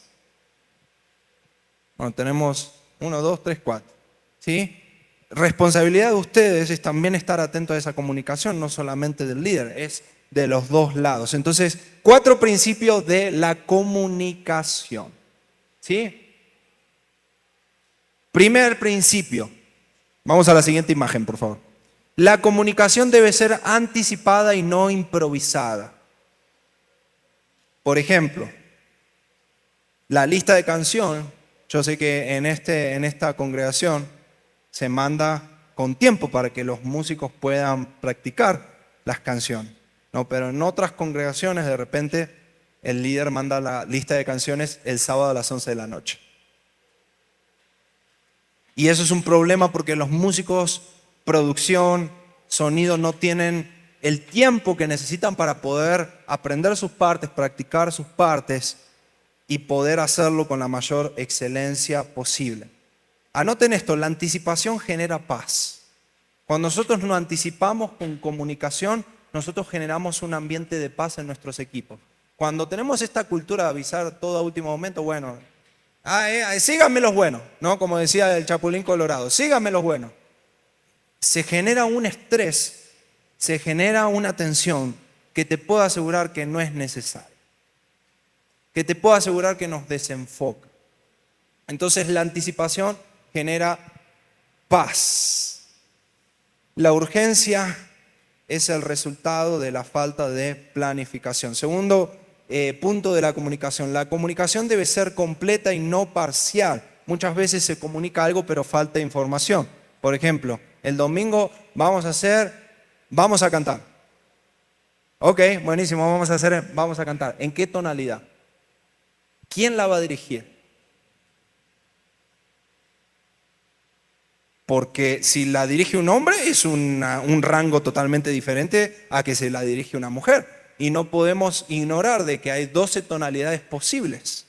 Bueno, tenemos 1, 2, 3, 4. ¿Sí? Responsabilidad de ustedes es también estar atentos a esa comunicación, no solamente del líder, es de los dos lados. Entonces, 4 principios de la comunicación. ¿Sí? Primer principio. Vamos a la siguiente imagen, por favor. La comunicación debe ser anticipada y no improvisada. Por ejemplo, la lista de canción, yo sé que en esta congregación se manda con tiempo para que los músicos puedan practicar las canciones. No, pero en otras congregaciones de repente el líder manda la lista de canciones el sábado a las 11 de la noche. Y eso es un problema porque los músicos, producción, sonido no tienen el tiempo que necesitan para poder aprender sus partes, practicar sus partes y poder hacerlo con la mayor excelencia posible. Anoten esto, la anticipación genera paz. Cuando nosotros nos anticipamos con comunicación, nosotros generamos un ambiente de paz en nuestros equipos. Cuando tenemos esta cultura de avisar todo a último momento, bueno, síganme los buenos, ¿no? Como decía el Chapulín Colorado, síganme los buenos. Se genera un estrés, se genera una tensión que te puedo asegurar que no es necesaria, que te puedo asegurar que nos desenfoca. Entonces la anticipación genera paz. La urgencia es el resultado de la falta de planificación. Segundo punto de la comunicación. La comunicación debe ser completa y no parcial. Muchas veces se comunica algo pero falta información. Por ejemplo, el domingo vamos a cantar. Ok, buenísimo, vamos a cantar. ¿En qué tonalidad? ¿Quién la va a dirigir? Porque si la dirige un hombre es un rango totalmente diferente a que se la dirige una mujer. Y no podemos ignorar de que hay 12 tonalidades posibles.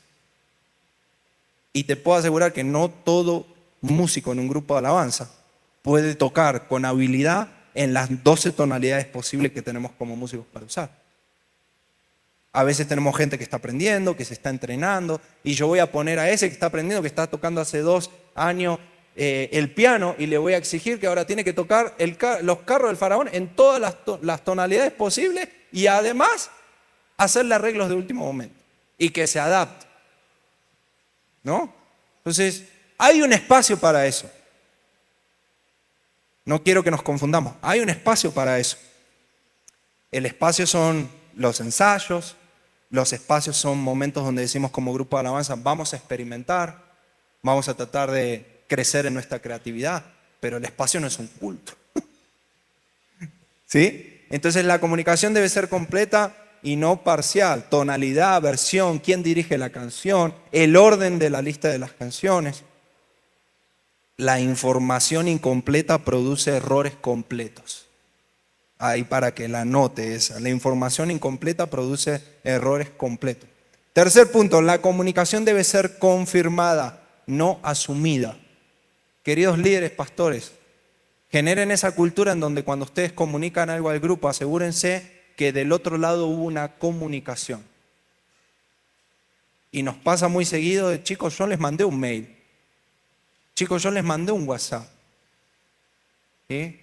Y te puedo asegurar que no todo músico en un grupo de alabanza puede tocar con habilidad en las 12 tonalidades posibles que tenemos como músicos para usar. A veces tenemos gente que está aprendiendo, que se está entrenando, y yo voy a poner a ese que está aprendiendo, que está tocando hace 2 años el piano, y le voy a exigir que ahora tiene que tocar los carros del faraón en todas las tonalidades posibles, y además hacerle arreglos de último momento, y que se adapte. ¿No? Entonces, hay un espacio para eso. No quiero que nos confundamos. Hay un espacio para eso. El espacio son los ensayos, los espacios son momentos donde decimos como grupo de alabanza, vamos a experimentar, vamos a tratar de crecer en nuestra creatividad, pero el espacio no es un culto. ¿Sí? Entonces la comunicación debe ser completa y no parcial. Tonalidad, versión, quién dirige la canción, el orden de la lista de las canciones. La información incompleta produce errores completos. Ahí para que la note esa. La información incompleta produce errores completos. Tercer punto, la comunicación debe ser confirmada, no asumida. Queridos líderes, pastores, generen esa cultura en donde cuando ustedes comunican algo al grupo, asegúrense que del otro lado hubo una comunicación. Y nos pasa muy seguido de, chicos, yo les mandé un mail. Chicos, yo les mandé un WhatsApp. ¿Sí?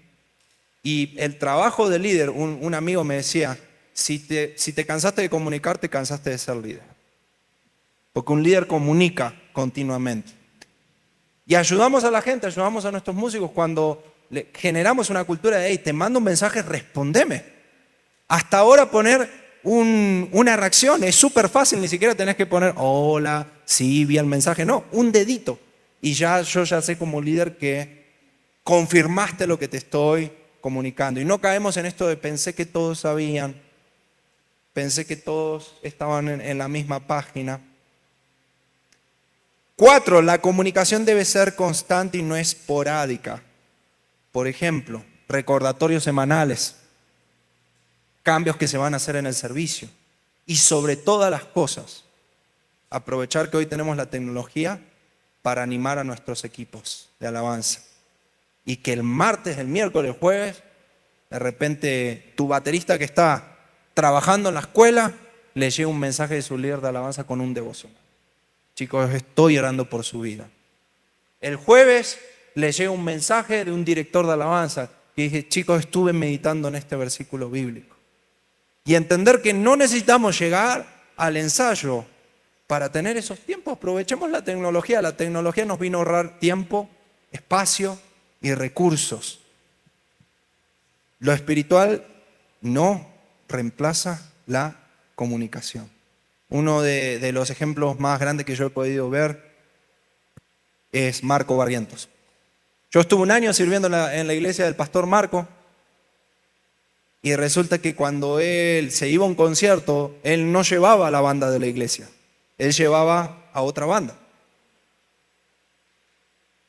Y el trabajo del líder, un amigo me decía, si te cansaste de comunicar, te cansaste de ser líder. Porque un líder comunica continuamente. Y ayudamos a la gente, ayudamos a nuestros músicos cuando generamos una cultura de, hey, te mando un mensaje, respondeme. Hasta ahora poner una reacción es súper fácil, ni siquiera tenés que poner, hola, sí, vi el mensaje. No, un dedito. Y yo ya sé como líder que confirmaste lo que te estoy comunicando. Y no caemos en esto de pensé que todos sabían, pensé que todos estaban en la misma página. 4, la comunicación debe ser constante y no esporádica. Por ejemplo, recordatorios semanales, cambios que se van a hacer en el servicio. Y sobre todas las cosas, aprovechar que hoy tenemos la tecnología para animar a nuestros equipos de alabanza. Y que el martes, el miércoles, el jueves, de repente tu baterista que está trabajando en la escuela, le llega un mensaje de su líder de alabanza con un devocional. Chicos, estoy orando por su vida. El jueves le llega un mensaje de un director de alabanza que dice, chicos, estuve meditando en este versículo bíblico. Y entender que no necesitamos llegar al ensayo para tener esos tiempos. Aprovechemos la tecnología. La tecnología nos vino a ahorrar tiempo, espacio y recursos. Lo espiritual no reemplaza la comunicación. Uno de los ejemplos más grandes que yo he podido ver es Marco Barrientos. Yo estuve un año sirviendo en la iglesia del pastor Marco y resulta que cuando él se iba a un concierto, él no llevaba a la banda de la iglesia, él llevaba a otra banda.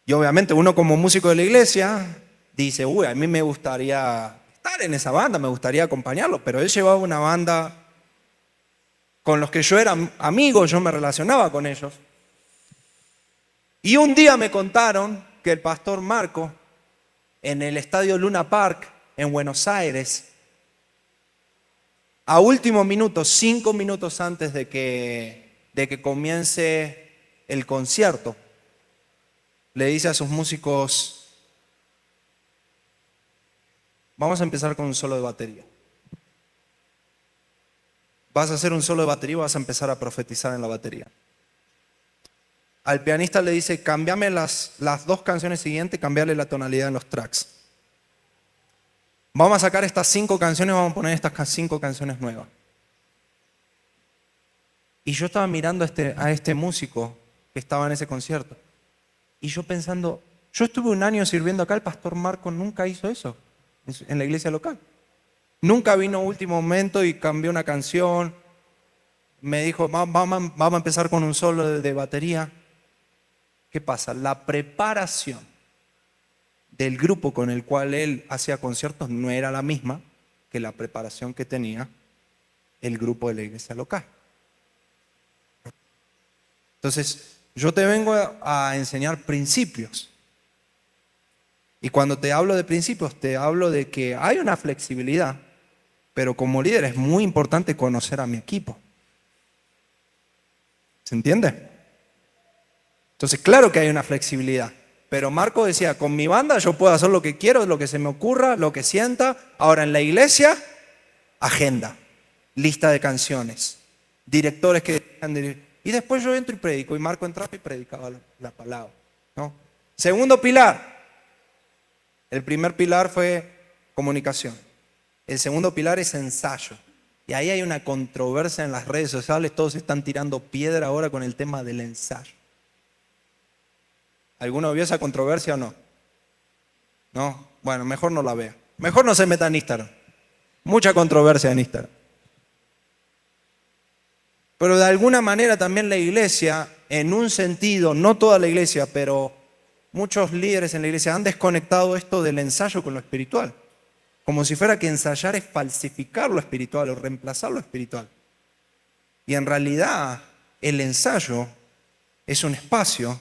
Y obviamente uno como músico de la iglesia dice, uy, a mí me gustaría estar en esa banda, me gustaría acompañarlo, pero él llevaba una banda con los que yo era amigo, yo me relacionaba con ellos. Y un día me contaron que el pastor Marco, en el estadio Luna Park, en Buenos Aires, a último minuto, 5 minutos antes de que comience el concierto, le dice a sus músicos, vamos a empezar con un solo de batería. Vas a hacer un solo de batería y vas a empezar a profetizar en la batería. Al pianista le dice, cámbiame las 2 canciones siguientes, cambiarle la tonalidad en los tracks. Vamos a sacar estas 5 canciones, vamos a poner estas 5 canciones nuevas. Y yo estaba mirando a este músico que estaba en ese concierto. Y yo pensando, yo estuve un año sirviendo acá, el pastor Marco nunca hizo eso en la iglesia local. Nunca vino a último momento y cambió una canción. Me dijo, vamos a empezar con un solo de batería. ¿Qué pasa? La preparación del grupo con el cual él hacía conciertos no era la misma que la preparación que tenía el grupo de la iglesia local. Entonces, yo te vengo a enseñar principios. Y cuando te hablo de principios, te hablo de que hay una flexibilidad, pero como líder es muy importante conocer a mi equipo. ¿Se entiende? Entonces, claro que hay una flexibilidad. Pero Marco decía, con mi banda yo puedo hacer lo que quiero, lo que se me ocurra, lo que sienta. Ahora en la iglesia, agenda, lista de canciones, directores que dejan de... Y después yo entro y predico, y Marco entraba y predicaba la palabra, ¿no? Segundo pilar. El primer pilar fue comunicación. El segundo pilar es ensayo. Y ahí hay una controversia en las redes sociales, todos están tirando piedra ahora con el tema del ensayo. ¿Alguno vio esa controversia o no? ¿No? Bueno, mejor no la vea. Mejor no se meta en Instagram. Mucha controversia en Instagram. Pero de alguna manera también la iglesia, en un sentido, no toda la iglesia, pero muchos líderes en la iglesia han desconectado esto del ensayo con lo espiritual. Como si fuera que ensayar es falsificar lo espiritual o reemplazar lo espiritual. Y en realidad el ensayo es un espacio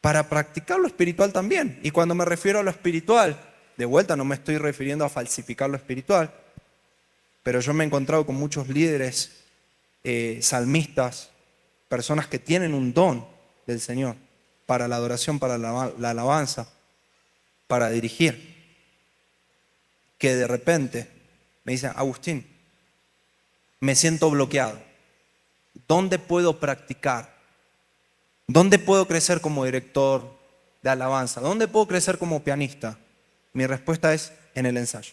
para practicar lo espiritual también. Y cuando me refiero a lo espiritual, de vuelta no me estoy refiriendo a falsificar lo espiritual, pero yo me he encontrado con muchos líderes salmistas, personas que tienen un don del Señor para la adoración, para la alabanza, para dirigir, que de repente me dicen, Agustín, me siento bloqueado. ¿Dónde puedo practicar? ¿Dónde puedo crecer como director de alabanza? ¿Dónde puedo crecer como pianista? Mi respuesta es en el ensayo.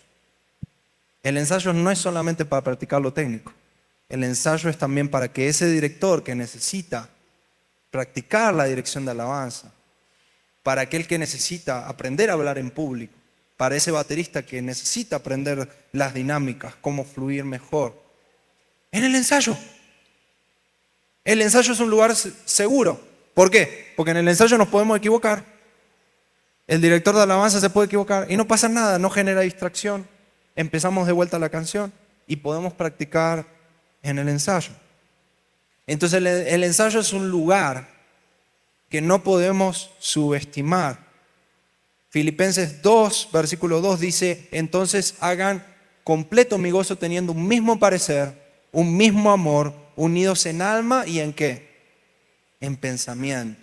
El ensayo no es solamente para practicar lo técnico. El ensayo es también para que ese director que necesita practicar la dirección de alabanza, para aquel que necesita aprender a hablar en público, para ese baterista que necesita aprender las dinámicas, cómo fluir mejor. En el ensayo. El ensayo es un lugar seguro. ¿Por qué? Porque en el ensayo nos podemos equivocar. El director de alabanza se puede equivocar y no pasa nada, no genera distracción. Empezamos de vuelta la canción y podemos practicar en el ensayo. Entonces el ensayo es un lugar que no podemos subestimar. Filipenses 2, versículo 2 dice, entonces hagan completo mi gozo teniendo un mismo parecer, un mismo amor, unidos en alma y en ¿qué? En pensamiento.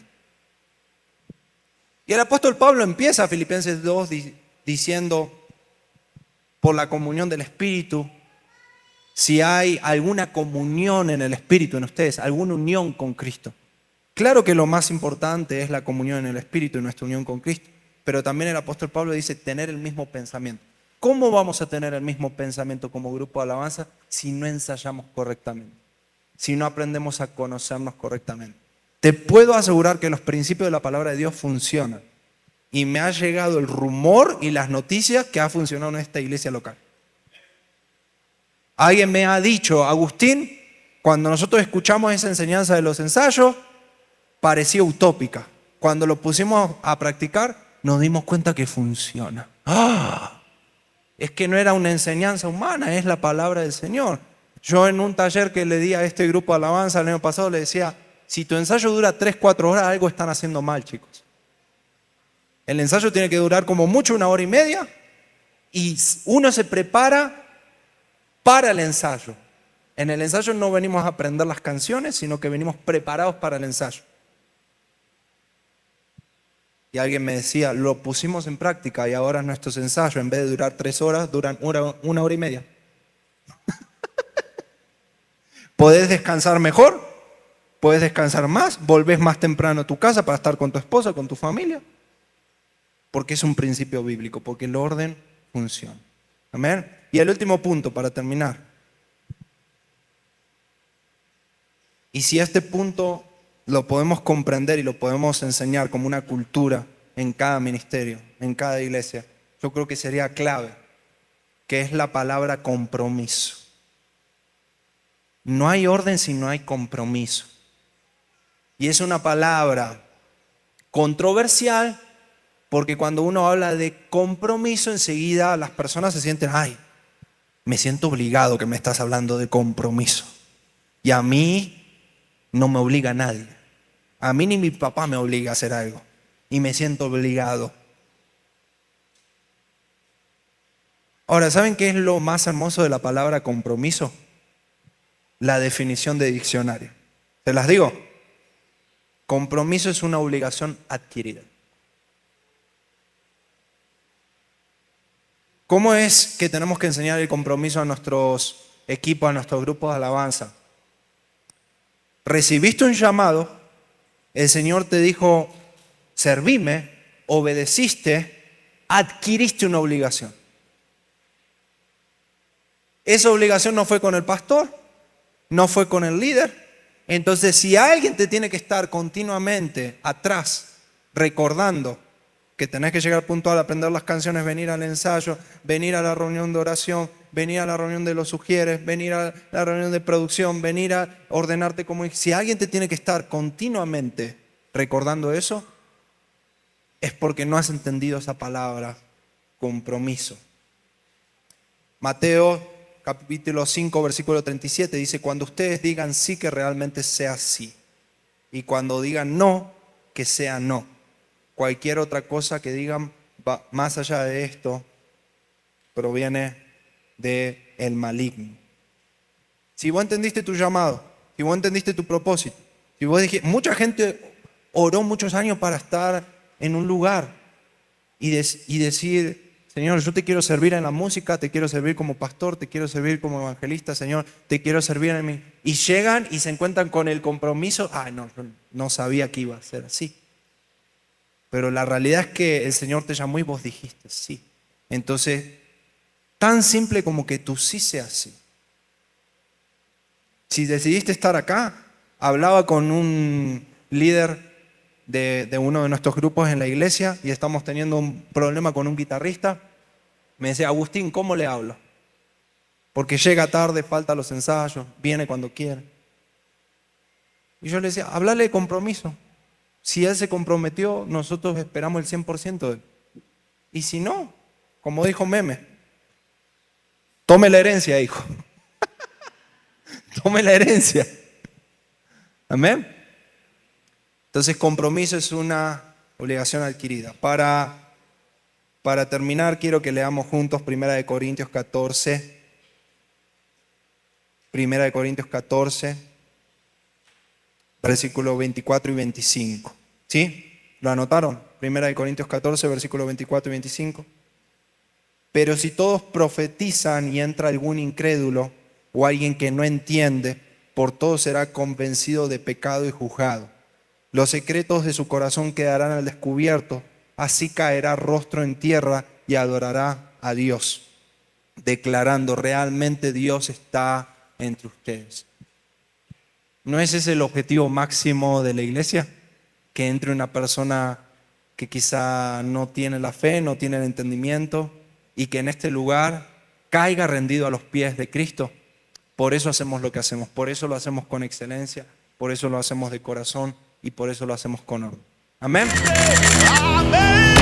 Y el apóstol Pablo empieza Filipenses 2 diciendo, por la comunión del Espíritu, si hay alguna comunión en el Espíritu en ustedes, alguna unión con Cristo. Claro que lo más importante es la comunión en el Espíritu y nuestra unión con Cristo, pero también el apóstol Pablo dice tener el mismo pensamiento. ¿Cómo vamos a tener el mismo pensamiento como grupo de alabanza si no ensayamos correctamente? Si no aprendemos a conocernos correctamente. Te puedo asegurar que los principios de la palabra de Dios funcionan. Y me ha llegado el rumor y las noticias que ha funcionado en esta iglesia local. Alguien me ha dicho, Agustín, cuando nosotros escuchamos esa enseñanza de los ensayos, parecía utópica. Cuando lo pusimos a practicar, nos dimos cuenta que funciona. ¡Ah! Es que no era una enseñanza humana, es la palabra del Señor. Yo en un taller que le di a este grupo de alabanza el año pasado, le decía, si tu ensayo dura 3-4 horas, algo están haciendo mal, chicos. El ensayo tiene que durar como mucho 1 hora y media y uno se prepara para el ensayo. En el ensayo no venimos a aprender las canciones, sino que venimos preparados para el ensayo. Y alguien me decía, lo pusimos en práctica y ahora nuestros ensayos, en vez de durar 3 horas, duran 1 hora y media. ¿Podés descansar mejor? ¿Puedes descansar más? ¿Volvés más temprano a tu casa para estar con tu esposa, con tu familia? Porque es un principio bíblico, porque el orden funciona. Amén. Y el último punto para terminar. Y si este punto lo podemos comprender y lo podemos enseñar como una cultura en cada ministerio, en cada iglesia, yo creo que sería clave, que es la palabra compromiso. No hay orden si no hay compromiso. Y es una palabra controversial porque cuando uno habla de compromiso, enseguida las personas se sienten, ay, me siento obligado que me estás hablando de compromiso. Y a mí no me obliga nadie. A mí ni mi papá me obliga a hacer algo. Y me siento obligado. Ahora, ¿saben qué es lo más hermoso de la palabra compromiso? La definición de diccionario. ¿Se las digo? Compromiso es una obligación adquirida. ¿Cómo es que tenemos que enseñar el compromiso a nuestros equipos, a nuestros grupos de alabanza? Recibiste un llamado, el Señor te dijo, servime, obedeciste, adquiriste una obligación. Esa obligación no fue con el pastor, no fue con el líder. Entonces, si alguien te tiene que estar continuamente atrás, recordando que tenés que llegar puntual, aprender las canciones, venir al ensayo, venir a la reunión de oración, venir a la reunión de los sugieres, venir a la reunión de producción, venir a ordenarte como... Si alguien te tiene que estar continuamente recordando eso, es porque no has entendido esa palabra, compromiso. Mateo capítulo 5, versículo 37 dice, cuando ustedes digan sí, que realmente sea sí. Y cuando digan no, que sea no. Cualquier otra cosa que digan va más allá de esto, proviene del maligno. Si vos entendiste tu llamado, si vos entendiste tu propósito, si vos dijiste, mucha gente oró muchos años para estar en un lugar y decir, Señor, yo te quiero servir en la música, te quiero servir como pastor, te quiero servir como evangelista, Señor, te quiero servir en mí. Y llegan y se encuentran con el compromiso, no sabía que iba a ser así. Pero la realidad es que el Señor te llamó y vos dijiste sí. Entonces, tan simple como que tu sí sea sí. Si decidiste estar acá, hablaba con un líder de uno de nuestros grupos en la iglesia y estamos teniendo un problema con un guitarrista. Me decía, Agustín, ¿cómo le hablo? Porque llega tarde, falta los ensayos, viene cuando quiere. Y yo le decía, háblale de compromiso. Si él se comprometió, nosotros esperamos el 100% de él. Y si no, como dijo Meme, tome la herencia, hijo. Tome la herencia. Amén. Entonces, compromiso es una obligación adquirida. Para terminar, quiero que leamos juntos 1 Corintios 14. 1 Corintios 14, versículos 24 y 25. ¿Sí? ¿Lo anotaron? 1 Corintios 14, versículos 24 y 25. Pero si todos profetizan y entra algún incrédulo o alguien que no entiende, por todo será convencido de pecado y juzgado. Los secretos de su corazón quedarán al descubierto, así caerá rostro en tierra y adorará a Dios, declarando realmente Dios está entre ustedes. ¿No es ese el objetivo máximo de la iglesia? Que entre una persona que quizá no tiene la fe, no tiene el entendimiento y que en este lugar caiga rendido a los pies de Cristo. Por eso hacemos lo que hacemos, por eso lo hacemos con excelencia, por eso lo hacemos de corazón y por eso lo hacemos con honor. Amén. Amén.